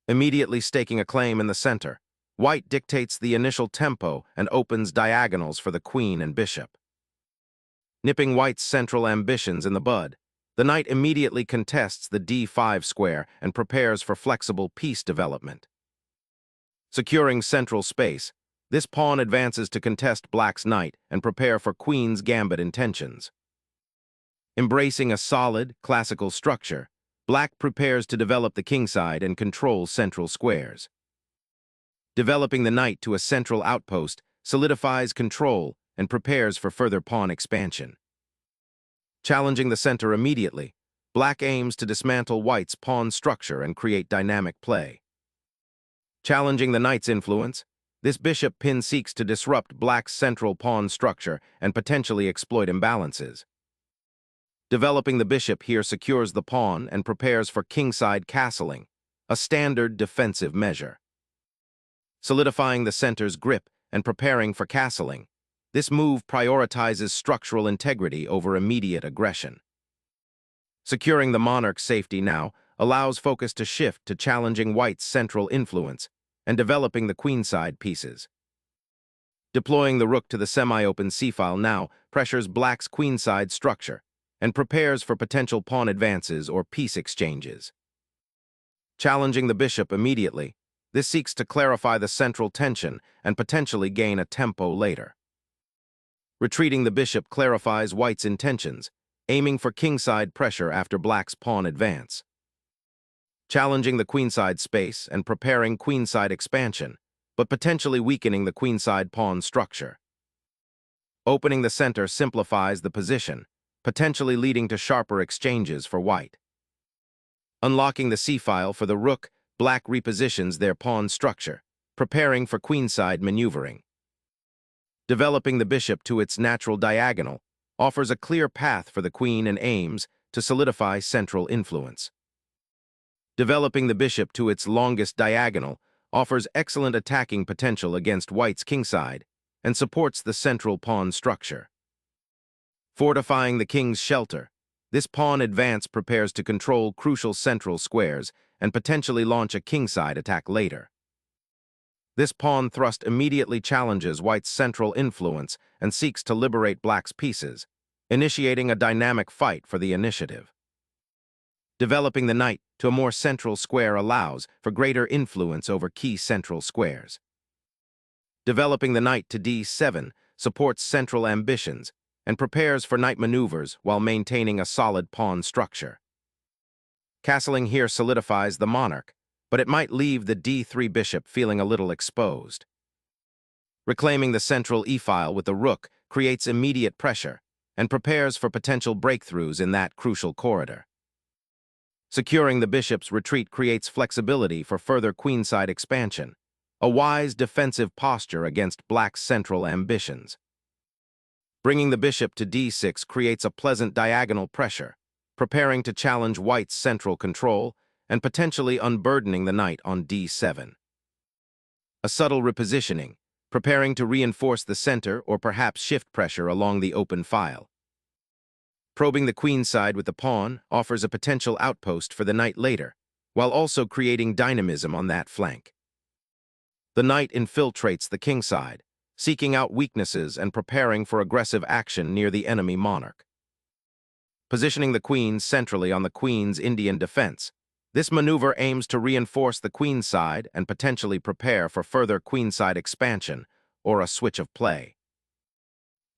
Immediately staking a claim in the center, white dictates the initial tempo and opens diagonals for the queen and bishop. Nipping white's central ambitions in the bud, the knight immediately contests the d5 square and prepares for flexible piece development. Securing central space, this pawn advances to contest black's knight and prepare for queen's gambit intentions. Embracing a solid, classical structure, black prepares to develop the kingside and control central squares. Developing the knight to a central outpost solidifies control and prepares for further pawn expansion. Challenging the center immediately, black aims to dismantle white's pawn structure and create dynamic play. Challenging the knight's influence, this bishop pin seeks to disrupt black's central pawn structure and potentially exploit imbalances. Developing the bishop here secures the pawn and prepares for kingside castling, a standard defensive measure. Solidifying the center's grip and preparing for castling, this move prioritizes structural integrity over immediate aggression. Securing the monarch's safety now allows focus to shift to challenging white's central influence and developing the queenside pieces. Deploying the rook to the semi-open c-file now pressures black's queenside structure and prepares for potential pawn advances or piece exchanges. Challenging the bishop immediately, this seeks to clarify the central tension and potentially gain a tempo later. Retreating the bishop clarifies white's intentions, aiming for kingside pressure after black's pawn advance. Challenging the queenside space and preparing queenside expansion, but potentially weakening the queenside pawn structure. Opening the center simplifies the position, potentially leading to sharper exchanges for white. Unlocking the c-file for the rook, black repositions their pawn structure, preparing for queenside maneuvering. Developing the bishop to its natural diagonal offers a clear path for the queen and aims to solidify central influence. Developing the bishop to its longest diagonal offers excellent attacking potential against white's kingside and supports the central pawn structure. Fortifying the king's shelter, this pawn advance prepares to control crucial central squares and potentially launch a kingside attack later. This pawn thrust immediately challenges white's central influence and seeks to liberate black's pieces, initiating a dynamic fight for the initiative. Developing the knight to a more central square allows for greater influence over key central squares. Developing the knight to d7 supports central ambitions and prepares for knight maneuvers while maintaining a solid pawn structure. Castling here solidifies the monarch, but it might leave the d3 bishop feeling a little exposed. Reclaiming the central e-file with the rook creates immediate pressure and prepares for potential breakthroughs in that crucial corridor. Securing the bishop's retreat creates flexibility for further queenside expansion, a wise defensive posture against black's central ambitions. Bringing the bishop to d6 creates a pleasant diagonal pressure, preparing to challenge white's central control and potentially unburdening the knight on d7. A subtle repositioning, preparing to reinforce the center or perhaps shift pressure along the open file. Probing the queenside with the pawn offers a potential outpost for the knight later, while also creating dynamism on that flank. The knight infiltrates the kingside, seeking out weaknesses and preparing for aggressive action near the enemy monarch. Positioning the queen centrally on the queen's Indian defense, this maneuver aims to reinforce the queenside and potentially prepare for further queenside expansion or a switch of play.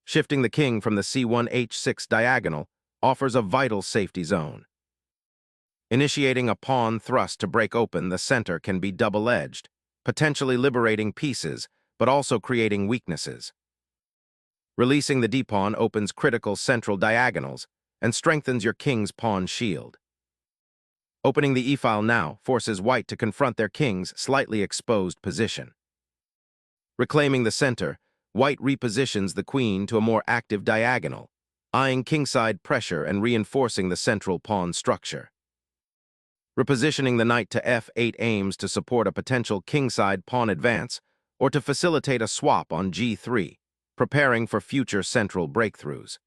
Shifting the king from the c1-h6 diagonal offers a vital safety zone. Initiating a pawn thrust to break open the center can be double-edged, potentially liberating pieces, but also creating weaknesses. Releasing the d-pawn opens critical central diagonals and strengthens your king's pawn shield. Opening the e-file now forces white to confront their king's slightly exposed position. Reclaiming the center, white repositions the queen to a more active diagonal, eyeing kingside pressure and reinforcing the central pawn structure. Repositioning the knight to f8 aims to support a potential kingside pawn advance or to facilitate a swap on g3, preparing for future central breakthroughs.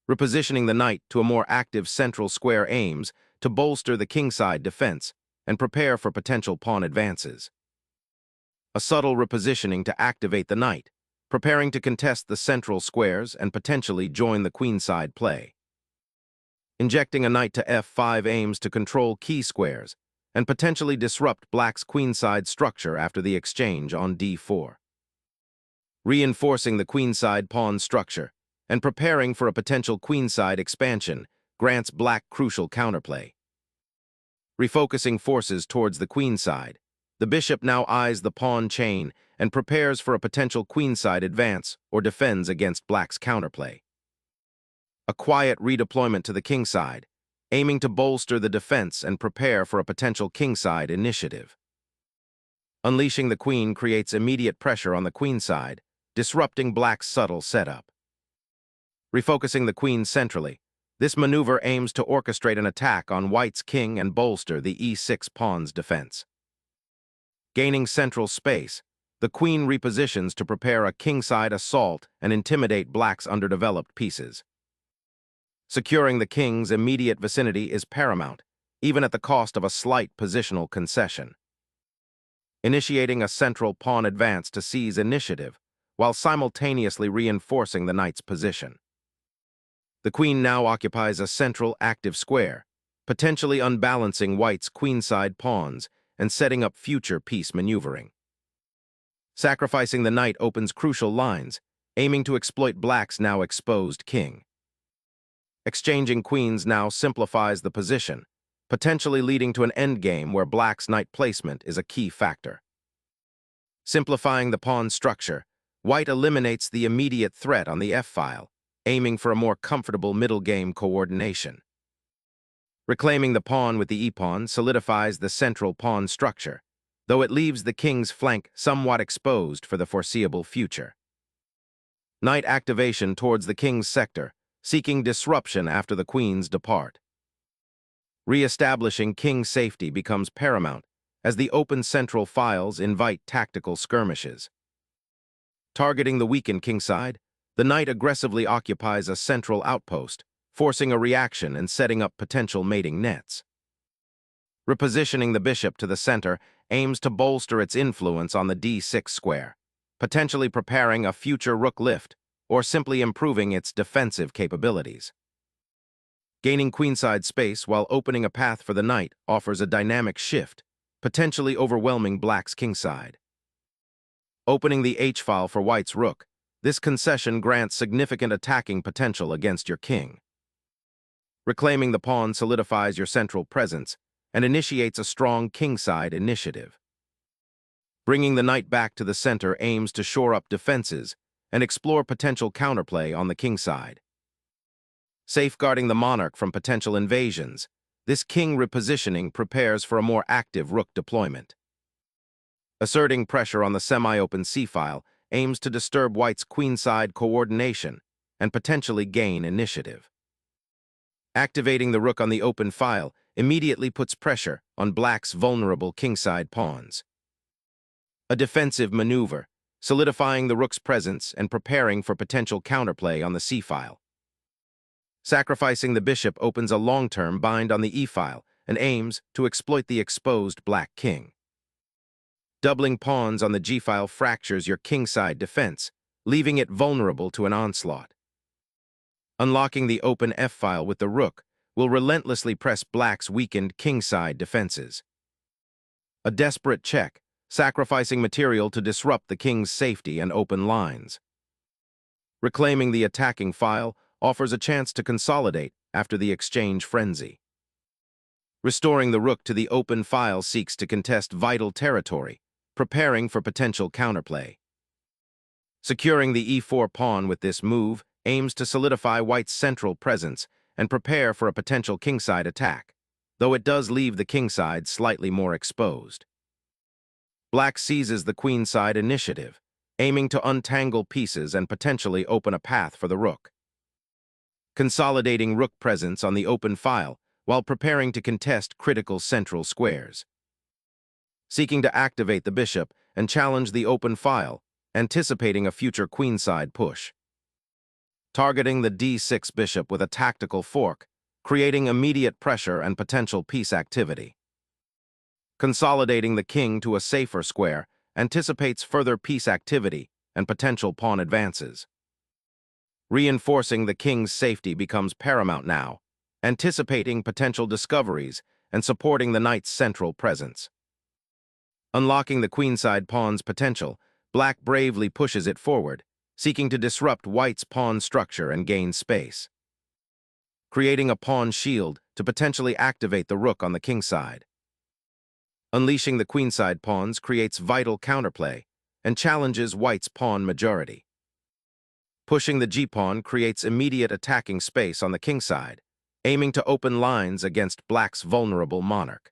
Repositioning the knight to a more active central square aims to bolster the kingside defense and prepare for potential pawn advances. A subtle repositioning to activate the knight, preparing to contest the central squares and potentially join the queenside play. Injecting a knight to f5 aims to control key squares and potentially disrupt black's queenside structure after the exchange on d4. Reinforcing the queenside pawn structure and preparing for a potential queenside expansion grants black crucial counterplay. Refocusing forces towards the queenside, the bishop now eyes the pawn chain and prepares for a potential queenside advance or defends against black's counterplay. A quiet redeployment to the kingside, aiming to bolster the defense and prepare for a potential kingside initiative. Unleashing the queen creates immediate pressure on the queenside, disrupting black's subtle setup. Refocusing the queen centrally, this maneuver aims to orchestrate an attack on white's king and bolster the e6 pawn's defense. Gaining central space, the queen repositions to prepare a kingside assault and intimidate black's underdeveloped pieces. Securing the king's immediate vicinity is paramount, even at the cost of a slight positional concession. Initiating a central pawn advance to seize initiative, while simultaneously reinforcing the knight's position. The queen now occupies a central active square, potentially unbalancing white's queenside pawns and setting up future piece maneuvering. Sacrificing the knight opens crucial lines, aiming to exploit black's now exposed king. Exchanging queens now simplifies the position, potentially leading to an endgame where black's knight placement is a key factor. Simplifying the pawn structure, white eliminates the immediate threat on the f-file, aiming for a more comfortable middle game coordination. Reclaiming the pawn with the e-pawn solidifies the central pawn structure, though it leaves the king's flank somewhat exposed for the foreseeable future. Knight activation towards the king's sector, seeking disruption after the queens depart. Re-establishing king safety becomes paramount as the open central files invite tactical skirmishes. Targeting the weakened kingside, the knight aggressively occupies a central outpost, forcing a reaction and setting up potential mating nets. Repositioning the bishop to the center aims to bolster its influence on the d6 square, potentially preparing a future rook lift or simply improving its defensive capabilities. Gaining queenside space while opening a path for the knight offers a dynamic shift, potentially overwhelming black's kingside. Opening the h-file for white's rook, this concession grants significant attacking potential against your king. Reclaiming the pawn solidifies your central presence and initiates a strong kingside initiative. Bringing the knight back to the center aims to shore up defenses and explore potential counterplay on the kingside. Safeguarding the monarch from potential invasions, this king repositioning prepares for a more active rook deployment. Asserting pressure on the semi-open c-file aims to disturb white's queenside coordination and potentially gain initiative. Activating the rook on the open file immediately puts pressure on black's vulnerable kingside pawns. A defensive maneuver, solidifying the rook's presence and preparing for potential counterplay on the c-file. Sacrificing the bishop opens a long-term bind on the e-file and aims to exploit the exposed black king. Doubling pawns on the g-file fractures your kingside defense, leaving it vulnerable to an onslaught. Unlocking the open f-file with the rook will relentlessly press black's weakened kingside defenses. A desperate check, sacrificing material to disrupt the king's safety and open lines. Reclaiming the attacking file offers a chance to consolidate after the exchange frenzy. Restoring the rook to the open file seeks to contest vital territory, preparing for potential counterplay. Securing the e4 pawn with this move aims to solidify white's central presence and prepare for a potential kingside attack, though it does leave the kingside slightly more exposed. Black seizes the queenside initiative, aiming to untangle pieces and potentially open a path for the rook. Consolidating rook presence on the open file while preparing to contest critical central squares. Seeking to activate the bishop and challenge the open file, anticipating a future queenside push. Targeting the d6 bishop with a tactical fork, creating immediate pressure and potential piece activity. consolidating the king to a safer square, anticipates further piece activity and potential pawn advances. Reinforcing the king's safety becomes paramount now, anticipating potential discoveries and supporting the knight's central presence. Unlocking the queenside pawn's potential, black bravely pushes it forward, seeking to disrupt white's pawn structure and gain space. Creating a pawn shield to potentially activate the rook on the kingside. Unleashing the queenside pawns creates vital counterplay and challenges white's pawn majority. Pushing the g-pawn creates immediate attacking space on the kingside, aiming to open lines against black's vulnerable monarch.